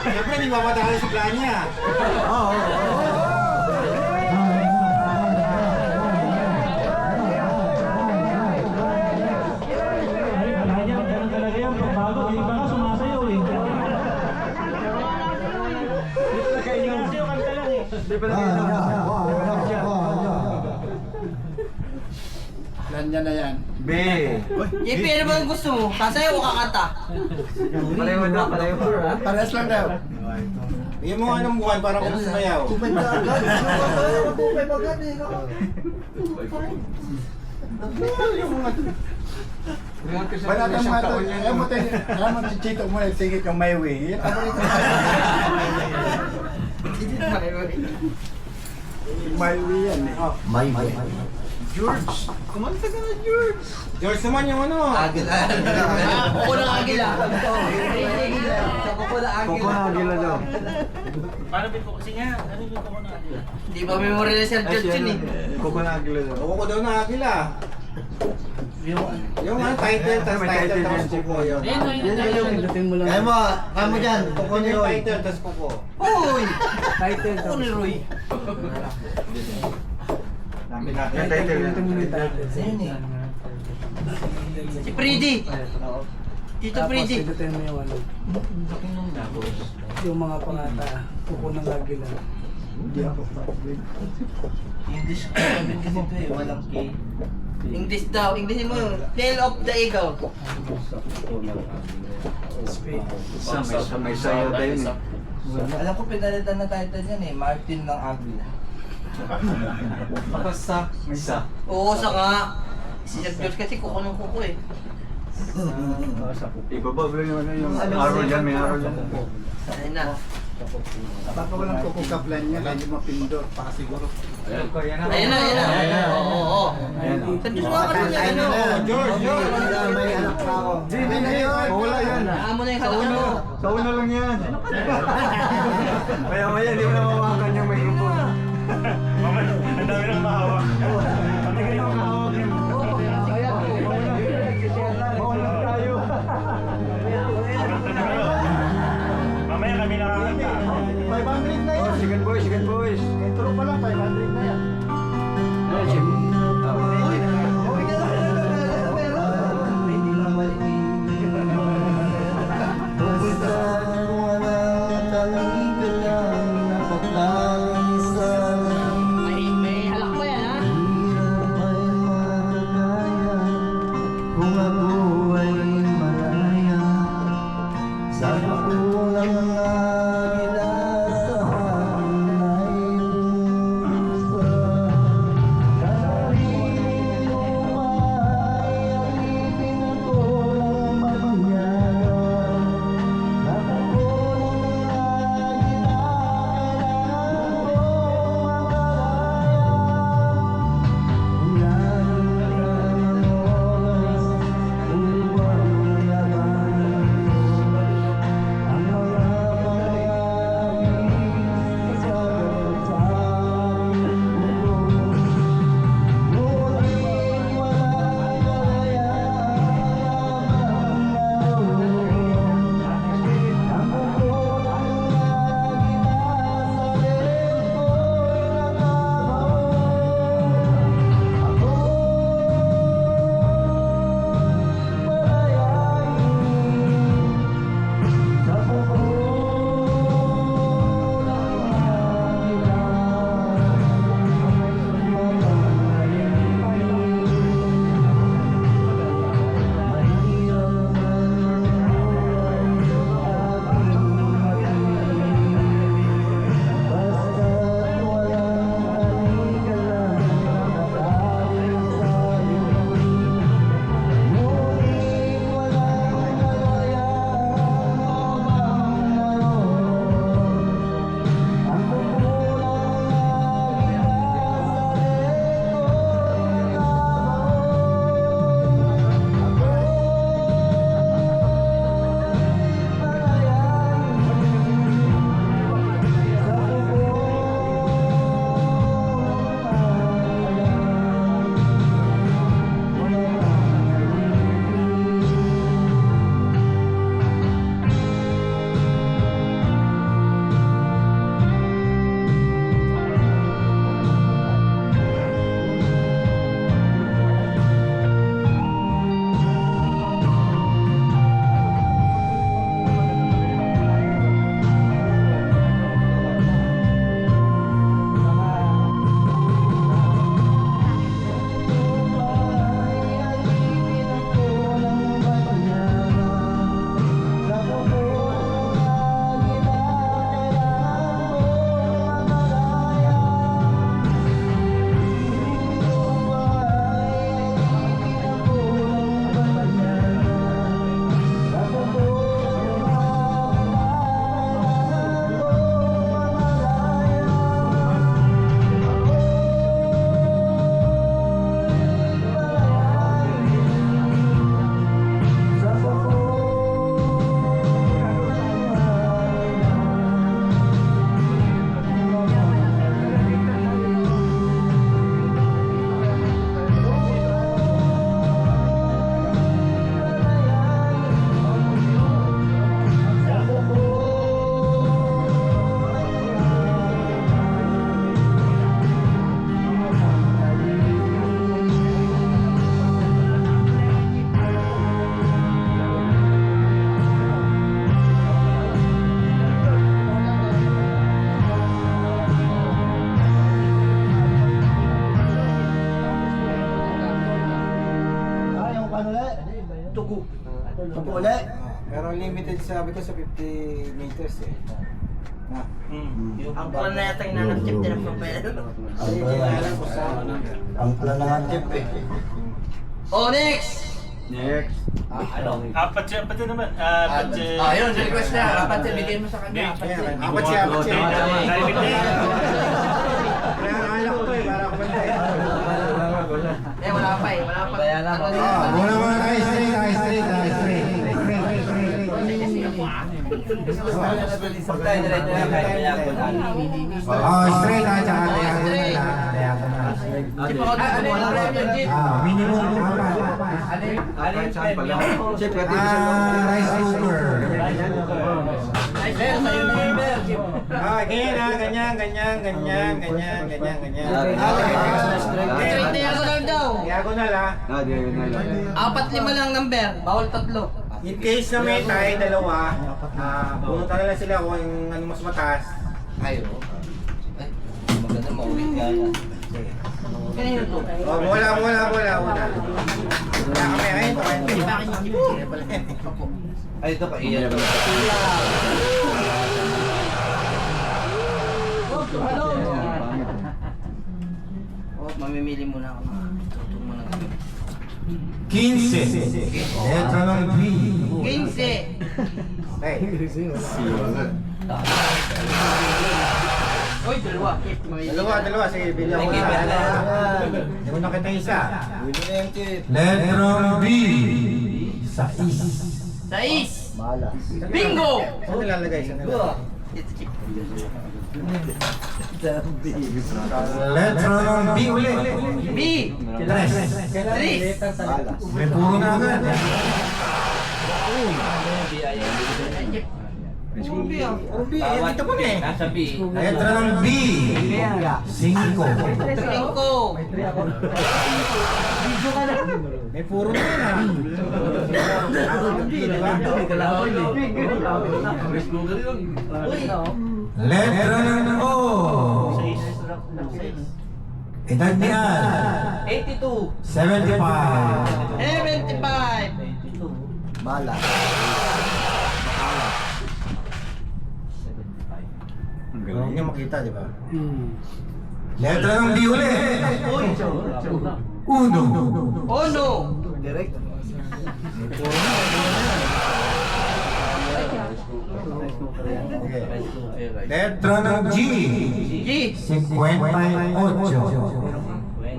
Siyempre, hindi mamatalo sa plan niya. Oo. Plan niya na yan. B. JP, ano ba ang gusto mo? Sasayaw o kakanta? Pareho na, pareho. Parehas lang daw. Bigyan mo nga ng buwan para kung sumayaw. Tupad ka agad. Tupad agad eh. Banatang mata. Ayaw mo tayo. Ayaw mo si Chito mo singit yung My Way. My Way yan eh. May way. George! Kumanta ka na, George! George naman yung ano? Agila. Kuko ng agila. Kuko ng agila. Kuko na agila daw. Paano bin ko kasi nga? Ano bin ko na agila? Di ba memory na Sir George yun eh? Kuko na agila daw. Ako ko daw na agila. Yung ano, title, tas May title, title tas yan. kuko yun. Kaya mo dyan. Kuko ni Yung Roy. title, tas kuko. Uy! Kuko ni Roy. Dami natin. Yung title yan. Ayun eh. Si Freddy. Tito Freddy. Sagutin mo yung ano, yung mga pangata, kuko ng agila. English ko sabihin kasi ito eh, walang K. English daw, English mo yun. Tail of the Eagle. May sayo tayo eh. Alam ko pinalitan na title yan eh. Martin ng Agila. Pakasa. May sa. Oo, saka. Si Sir George kasi kuko ng kuko eh. Ibaba ba yung araw dyan? May araw dyan. Ayun na. Baka walang kuko ka plan niya, hindi mapindot. Baka siguro. Ayun na, ayun na. Oo. Sir George, mga ka niya, ano? George! May anak pa ako. Hindi na yun. Wala yan. Amo na yung kalaki mo. Sa una lang yan. Maya-maya, hindi mo na mawakan yung microphone. Ang dami nang mahawak. Patigil ang kahawak yun. Bawal lang tayo. Mamaya kami nakakanta. 500 na Oh, yan. sigan boys, sigan boys. Intro pa lang, 500 na yan. May halak pa yan, ha? Uli. Pero limited sabi ko sa 50 meters eh. Na. Ang plan na yata yung nanag-chip din ang papel. Ay, hindi na alam ko saan. Ang plan ng tip eh. Oh, next! Next. Apat siya naman. Ayun, request na. Apat siya, bigay mo sa kanya. Apat siya. Apat siya, apat siya. Kaya akala ko to eh, para kumanta eh. Eh, wala pa eh. Wala pa. Kaya lang. Muna mga straight. Pag tayo diretso na kahit diagonal. Straight ha, tsaka Straight. diagonal. Chip ako dito. Ano yung premium, Chip? Minimum apat. Ano yung premium? Chip, pwede ko siya Rice cooker. Ayun, sa'yo na yung bear, Chip. ganyan. Straight diagonal daw. Diagonal ha. Apat lima lang number. Bawal tatlo. In case na may tayo dalawa, pumunta na lang sila kung ano mas mataas. Ayun. Ay, maganda maulit nga yan. Kanino to? Oh, wala. Wala kami. Ayun, Hindi pa akin yung Chip. Ay, ito pa iyan. Oh, mamimili muna ako. Tutong mo na. 15. Letra ng B. 15. Okay. Uy, dalawa. Dalawa. Sige, bilhan ko Sige, na. bilhan. Hindi ko nakita isa. Letra ng B. 6. Sais. Malas. Bingo! Saan nilalagay? It's Chip. Letra ng B ulit. B. 3. 3. May puro na agad. Ubi ah. Ubi, dito po na eh. Nasa B. Letra ng B. 5. 5. May puro na yun ah. Ubi, di ba? Letra ng O. Edad niya. 82. 75. 75. Malas. Hindi niya makita, di ba? Letra ng D ulit. 1. Oh no. Letra ng G. G. 58.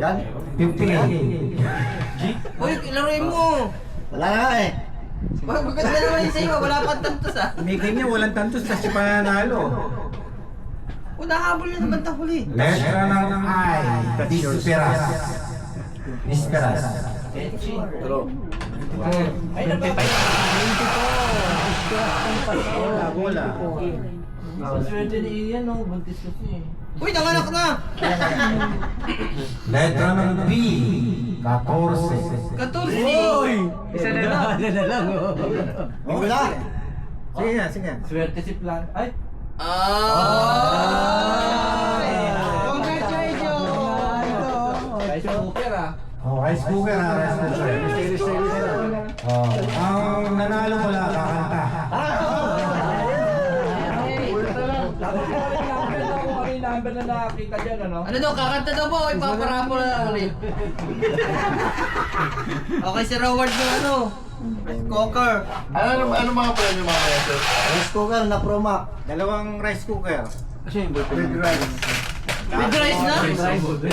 Yan. 58. Uy, laruin mo. Wala na eh. Maganda naman yung sa'yo. Wala pang tantos ah. May game niya, walang tantos kasi panalo. Wala habol yan naman huli. Letra ng I. Disperas. Disperas. Ay, napapay. Bola. Swerte ni Ian, no? Buntis kasi. Uy, nanganak na. Letra ng B. 14. 14. Isa na lang. Wala. Sige nga. Swerte si Plan. Ay! Congratulations! Rice cooker ah. Rice cooker ha. Rice cooker. Ang nanalo wala kakanta. Number na nakakita dyan, ano? Ano daw, kakanta daw po, ipaparapol na lang ulit. Okay, si Robert yung ano, Cocker. Ano mga premyo mga kaya? Rice cooker na Proma. Dalawang rice cooker. With rice. With rice na? With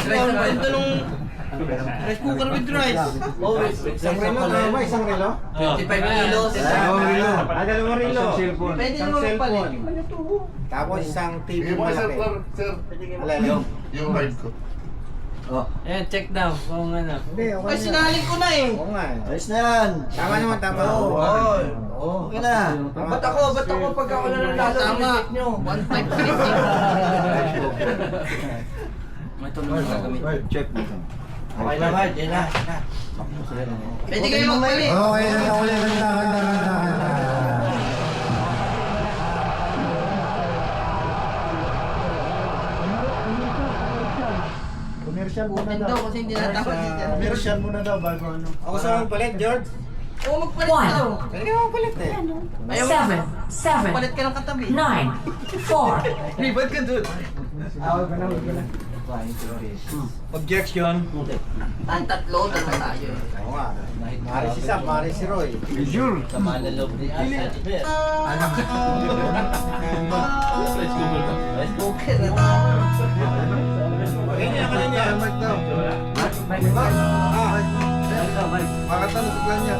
rice na ba ito nung rice cooker with rice? Oh, Isang relo na ba? Isang relo? 55 kilos. Dalawang relo. Pwede Isang naman palit. cellphone. Tapos isang TV malaki. Yung ride ko. Ayan, check down kung ano. Hindi, okay Ay, na. sinalin ko na eh. Oo nga. Ayos na yan. Tama naman, tama. Okay na. Ba't ako pag ako na nanalo, Tama. i-check nyo? 1.5 May tulong na gamit. Check mo. Okay na ba? Yan na. Pwede kayo magpalit. Okay na ulit. Ganda. Commercial muna Butin daw. daw kasi hindi natawag dito. Commercial muna daw bago ano. Ako sa mong palit, George. Oo, magpalit ka daw. Kaya ako palit eh. Ayaw mo. 7, 7, Palit ka ng katabi. 9, 4, Libat ka dun. Awag ka na, awag ka na. Objection. Ang tatlo, dalawa tayo. Oo nga. Mari si Sam, mari si Roy. Sama na loob ni Asa. Let's go. Ganyan ka na niya. Makatanong sa plan niya.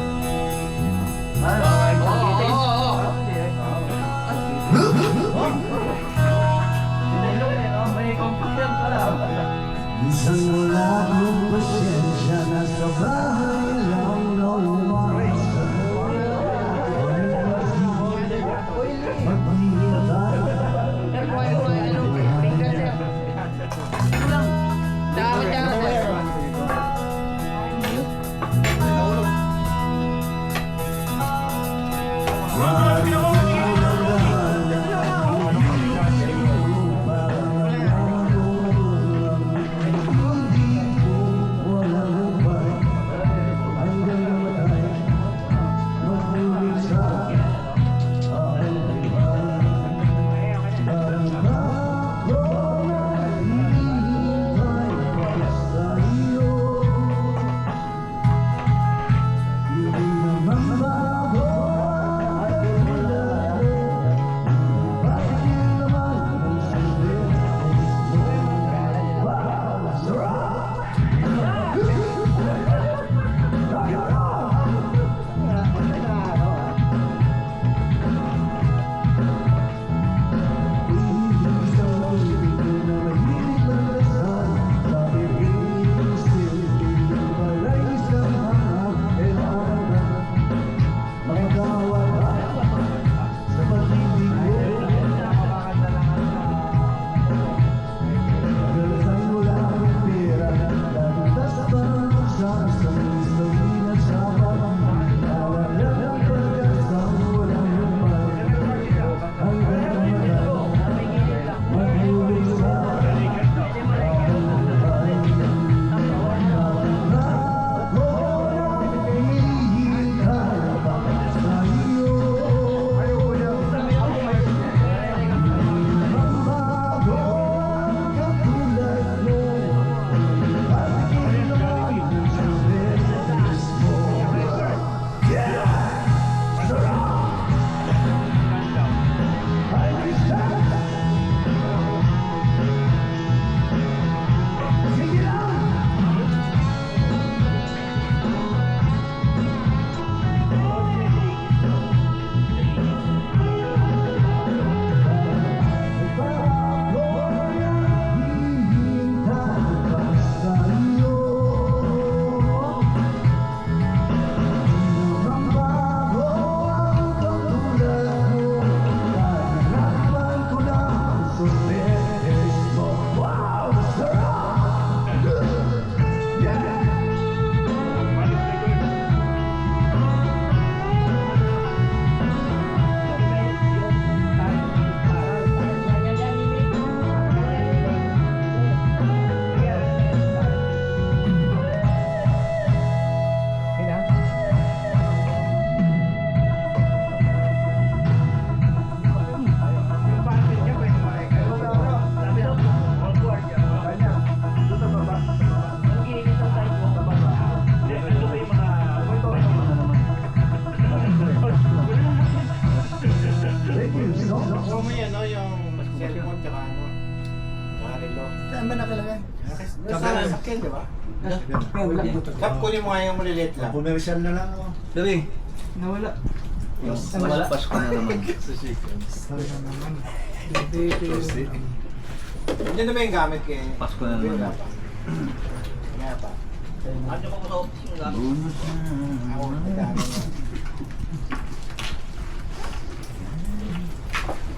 Minsan wala akong pasyensya na sa bahay lang na umasa. Sakyan, di ba? Kap, kunin mo nga yung maliliit lang. Commercial na lang ako. Dali. Nawala. Wala. Pasko na naman. Hindi naman yung gamit kay... Pasko na naman. Wala pa. Wala pa. Ano ko sa office yung gamit? Ako, nagdami na.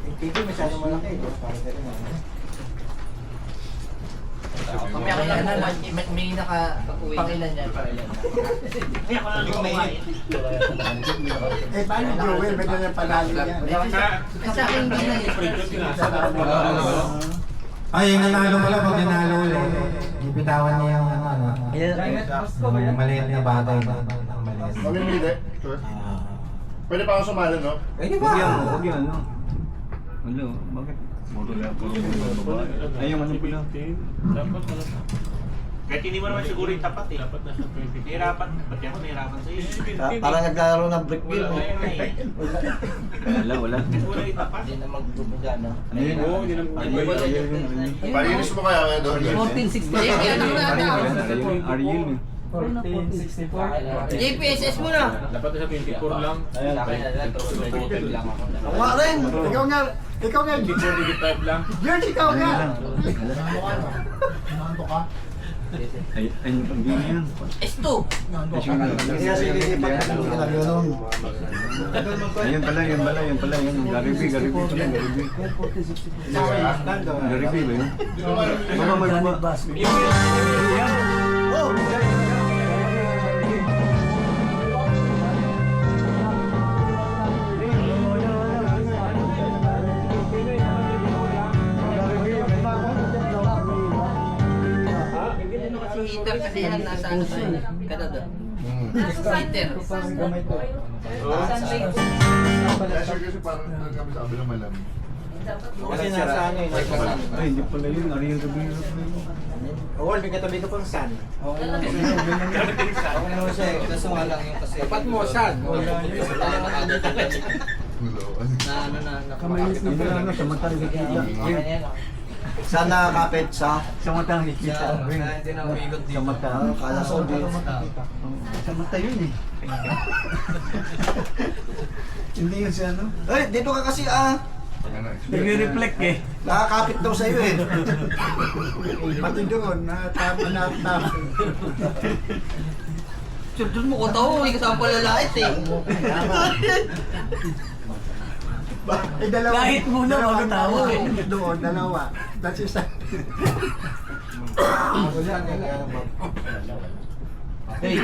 Yung TV masyadong malaki. Para sa rin ano. Mamaya ko lang may naka-pangilan yan. Kaya ko lang kumain. Eh, paano yung Joel? May ganyan panalo yan. Sa akin hindi na Ay, yung nanalo pala pag nanalo ulit. Ipitawan niya yung ano. Yung maliit na bagay. Maliit. Mamimili. Pwede pa ako sumali, no? Huwag yan, no? Ano, bakit? Puro babae. Ay, yung ano pala? Dapat wala na. Kahit hindi mo naman siguro yung tapat eh. Dapat nasa 20. Nahirapan. Ba't ako nahirapan sa'yo? Parang naglalaro ng brick Wala na yun eh. Wala. Wala yung tapat. Hindi na magdumagana. Ano yun? Oo, yun ang Ariel. Palinis mo kaya doon. 1464. Ariel. 1464. JPSS mo na. Dapat sa 24 lang. Sa akin na lang, tuloy lang ako. Ako nga rin. Ikaw nga, 25 lang. George, ikaw nga. Ay, yung pambili yan. S2. Ayun pala, yun pala. Garibi pala, Garibi. Garibi ba yun? Baka may baba. Si Heater kasi yan nasa ano sa Canada. Heater. Kasi parang nagkami-sabi ng malamig. Kasi nasa ano yun. Ay, hindi pala yun. Ariel Rubio. Oo, may katabi ko pang sun. Okay naman siya eh. Kaso nga lang yung kasi... Tapat mo, sun. Yun na ano, sa mata nakikita. Saan nakakapit sa? Sa mata nakikita. Hindi na umigot Sa mata. Kala ko din. Sa mata yun eh. Hindi yun si ano? Eh, dito ka kasi Nagre-reflect eh. nakakapit daw sa'yo eh. Pati doon, natap. Doon mo ko tao, hindi kasama pala lalait eh. Dalawa. Kahit muna bago tawa eh. Doon, dalawa. That's isa. Hey,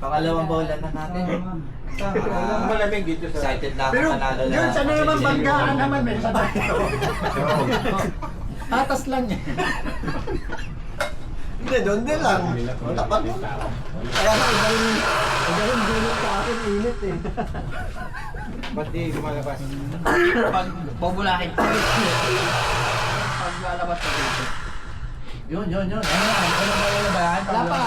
pakalawang bola na natin. Malamig dito sa... Excited na ako Pero panalo na. yun, sana naman banggaan naman eh. Sa dito. Atas lang eh. Hindi, doon din lang. Tapat mo. Kaya Dahil dulot sa akin, init eh. Ba't di lumalabas? pag bubulakin. Pag lalabas ka dito. Yun. Ano ba yung labahan? Wala pa.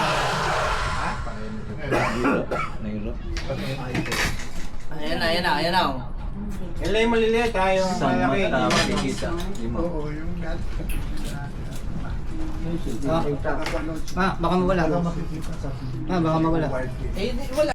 Ayan na. Oh. Yan lang yung maliliit ha, yung Sa malaki. mata nakikita. Oo, yung Baka mawala. Baka mawala. Eh, wala.